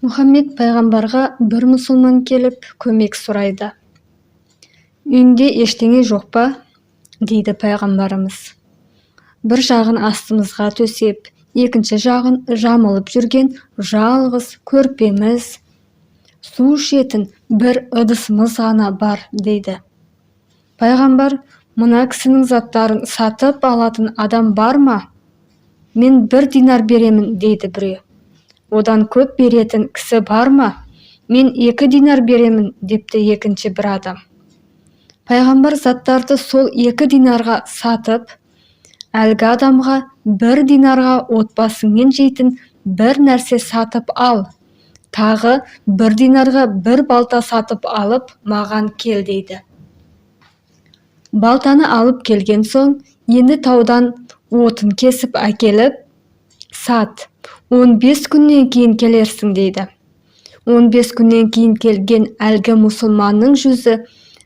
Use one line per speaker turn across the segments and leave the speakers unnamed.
Мұхаммед пайғамбарға бір мұсылман келіп көмек сұрайды. Үйінде ештеңе жоқ па? Дейді пайғамбарымыз. Бір жағын астымызға төсеп, екінші жағын жамылып жүрген жалғыз көрпеміз, су ішетін бір ыдысымыз ғана бар, дейді. Пайғамбар, мына кісінің заттарын сатып алатын адам бар ма? Мен 1 динар беремін, дейді біреу. Одан көп беретін кісі бар ма? Мен 2 динар беремін, депті екінші бір адам. Пайғамбар заттарды сол 2 динарға сатып, әлгі адамға 1 динарға отбасыңмен жейтін бір нәрсе сатып ал. Тағы 1 динарға бір балта сатып алып, маған кел, дейді. Балтаны алып келген соң, енді таудан отын кесіп әкеліп, сат. 15 күннен кейін келерсің, дейді. 15 күннен кейін келген әлгі мұсылманның жүзі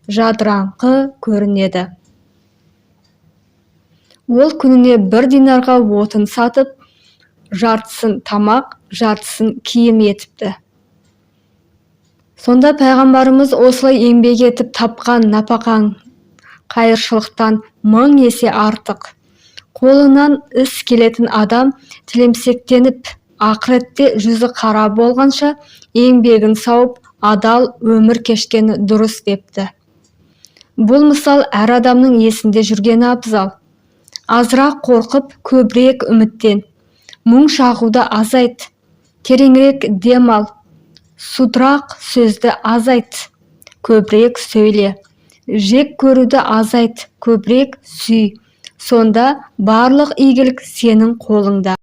жадыраңқы көрінеді. Ол күніне 1 динарға отын сатып, жартысын тамақ, жартысын киім етіпті. Сонда пайғамбарымыз осылай еңбек етіп тапқан напақаң қайыршылықтан 1000 есе артық. Қолынан іс келетін адам тілемсектеніп, ақыретте жүзі қара болғанша еңбегін сауып, адал өмір кешкені дұрыс, депті. Бұл мысал әр адамның есінде жүргені абзал. Азырақ қорқып, көбірек үміттен. Мұң шағуды азайт, тереңірек дем ал. Судырақ сөзді азайт, көбірек сөйле. Жек көруді азайт, көбірек сүй. Сонда барлық игілік сенің қолыңда.